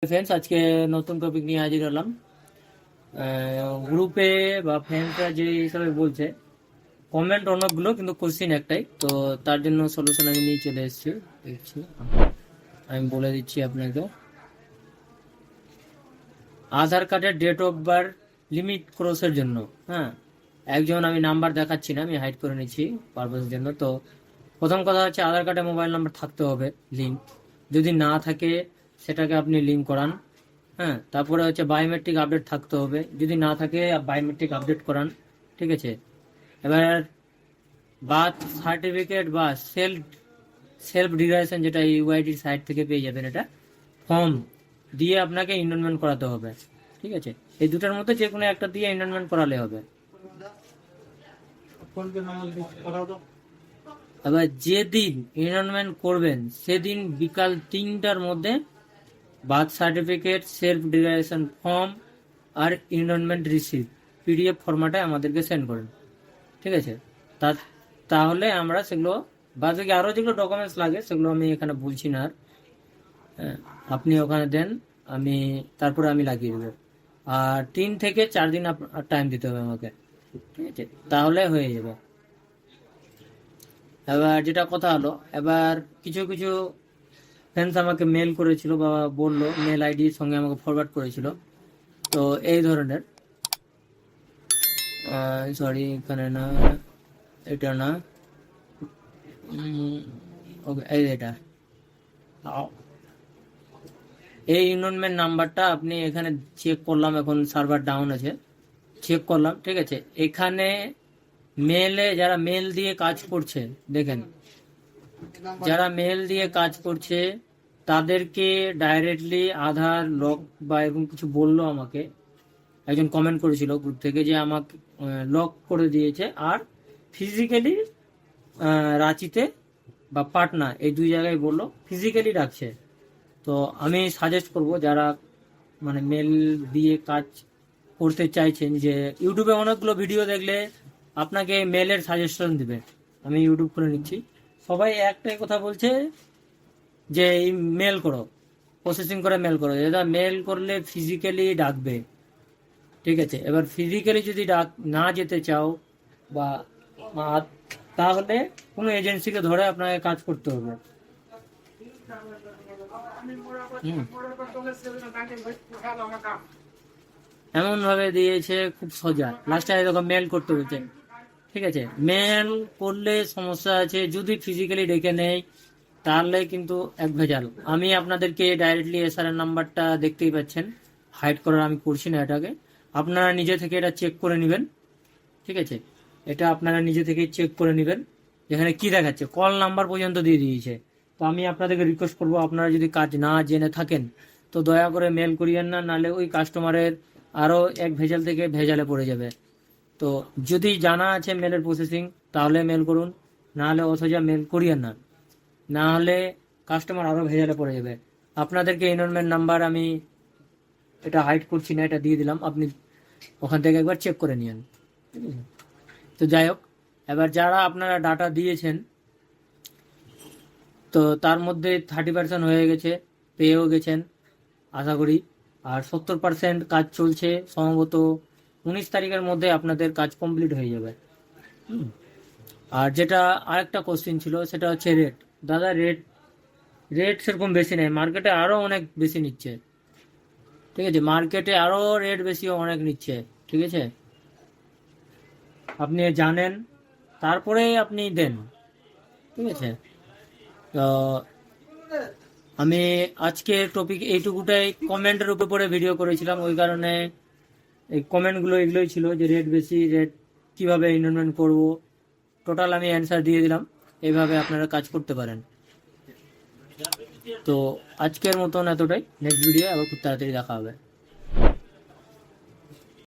Friends, আজকে নতুন topic নিয়ে হাজির হলাম। গ্রুপে বা ফ্রেন্ডসরা যে হিসাবে বলছে, কমেন্ট অনেকগুলো কিন্তু কোশ্চিন একটাই, তো তার জন্য সলিউশন আমি নিয়ে চলে এসেছি। দেখছি, আমি বলে দিচ্ছি আপনাকে। আধার কার্ডের ডেট অফ বার্থ লিমিট ক্রসের জন্য, হ্যাঁ, একজন, আমি নাম্বার দেখাচ্ছি না, আমি হাইড করে নিচ্ছি পারপাসের জন্য। তো প্রথম কথা হচ্ছে, আধার কার্ডে মোবাইল নাম্বার থাকতে হবে লিঙ্ক। যদি না থাকে সেটাকে আপনি লিঙ্ক করান। হ্যাঁ, তারপরে হচ্ছে বায়োমেট্রিক আপডেট থাকতে হবে, যদি না থাকে বায়োমেট্রিক আপডেট করান। ঠিক আছে। এবার বার্থ সার্টিফিকেট বা সেলফ সেলফ ডিক্লারেশন, যেটা ইউআইডির সাইট থেকে পেয়ে যাবেন, এটা ফর্ম দিয়ে আপনাকে এনরোলমেন্ট করাতে হবে। ঠিক আছে, এই দুটার মধ্যে যে কোনো একটা দিয়ে এনরোলমেন্ট করালে হবে। এবার যেদিন এনরোলমেন্ট করবেন সেদিন বিকাল 3টার মধ্যে birth certificate, self declaration form আর এনরোলমেন্ট রিসিপ্ট পিডিএফ ফরম্যাটে আমাদেরকে সেন্ড করেন। ঠিক আছে, তাহলে আমরা সেগুলো, বাদ বাকি আরও যেগুলো ডকুমেন্টস লাগে সেগুলো আমি এখানে বলছি না আর। হ্যাঁ, আপনি ওখানে দেন, তারপরে আমি লাগিয়ে দেবো। আর 3 থেকে 4 দিন টাইম দিতে হবে আমাকে। ঠিক আছে, তাহলে হয়ে যাবে। এবার যেটা কথা হলো, এবার কিছু কিছু ফ্রেন্ডস আমাকে মেল করেছিল বা বললো, মেল আইডির সঙ্গে আমাকে ফরওয়ার্ড করেছিল। তো এই ধরনের, সরি এখানে না, এটা না, ওকে, এটা এই এনরোলমেন্ট নাম্বারটা আপনি এখানে চেক করলাম, এখন সার্ভার ডাউন আছে, চেক করলাম। ঠিক আছে, এখানে মেলে যারা মেল দিয়ে কাজ করছে, দেখেন, যারা মেল দিয়ে কাজ করছে তাদেরকে ডাইরেক্টলি আধার লক বা এরকম কিছু বললো আমাকে। একজন কমেন্ট করেছিল গ্রুপ থেকে যে আমাকে লক করে দিয়েছে, আর ফিজিক্যালি রাঁচিতে বা পাটনা এই দুই জায়গায় বললো ফিজিক্যালি রাখছে। তো আমি সাজেস্ট করব, যারা মানে মেল দিয়ে কাজ করতে চাইছেন, যে ইউটিউবে অনেকগুলো ভিডিও দেখলে আপনাকে মেলের সাজেশন দিবে। আমি ইউটিউব করে নিচ্ছি, সবাই একটাই কথা বলছে যে মেল করো, প্রসেসিং করে মেল করো। এটা মেল করলে ফিজিক্যালি ডাকবে। ঠিক আছে, এবার ফিজিক্যালি যদি না যেতে চাও বা তাহলে কোনো এজেন্সিকে ধরে আপনাকে কাজ করতে হবে। এমন ভাবে দিয়েছে খুব সোজা, লাস্টে এরকম মেল করতে হচ্ছে। ঠিক আছে, মেল করলে সমস্যা আছে, যদি ফিজিক্যালি ডেকে নেই তাহলে কিন্তু এক ভেজাল। আমি আপনাদেরকে ডাইরেক্টলি এসআর এর নাম্বারটা দেখতেই পাচ্ছেন, হাইড করার আমি করছি না এটাকে, আপনারা নিজে থেকে এটা চেক করে নেবেন। ঠিক আছে, এটা আপনারা নিজে থেকে চেক করে নেবেন, যেখানে কি দেখাচ্ছে কল নাম্বার পর্যন্ত দিয়ে দিয়েছে। তো আমি আপনাদেরকে রিকোয়েস্ট করবো, আপনারা যদি কাজ না জেনে থাকেন তো দয়া করে মেল করিয়েন না, নাহলে ওই কাস্টমারের আরও এক ভেজাল থেকে ভেজালে পড়ে যাবে। তো যদি জানা আছে মেলের প্রসেসিং তাহলে মেল করুন, না হলে অথবা মেল করিয়েন না, না হলে কাস্টমার আরও ভেজালে পড়ে যাবে। আপনাদেরকে এনরোলমেন্ট নাম্বার আমি এটা হাইড করছি না, এটা দিয়ে দিলাম, আপনি ওখান থেকে একবার চেক করে নিন। ঠিক আছে, তো যাই হোক, এবার যারা আপনারা ডাটা দিয়েছেন তো তার মধ্যে 30% হয়ে গেছে, পেয়েও গেছেন আশা করি, আর 70% কাজ চলছে। সম্ভবত 19 তারিখের মধ্যে আপনাদের কাজ কমপ্লিট হয়ে যাবে। আর যেটা আরেকটা কোশ্চিন ছিল, সেটা হচ্ছে রেট। দাদা, রেট রেট সেরকম বেশি নেই, মার্কেটে আরও অনেক বেশি নিচ্ছে। ঠিক আছে, মার্কেটে আরও রেট বেশি অনেক নিচ্ছে। ঠিক আছে, আপনি জানেন, তারপরে আপনি দেন। ঠিক আছে, তো আমি আজকে টপিক এইটুকুটাই, কমেন্টের উপরে ভিডিও করেছিলাম, ওই কারণে এই কমেন্টগুলো এগুলোই ছিল যে রেট বেশি, রেট কীভাবে এনরোলমেন্ট করব, টোটাল আমি অ্যান্সার দিয়ে দিলাম। এইভাবে আপনারা কাজ করতে পারেন। তো আজকের মতন এতটাই, নেক্সট ভিডিও আবার খুব তাড়াতাড়ি দেখা হবে।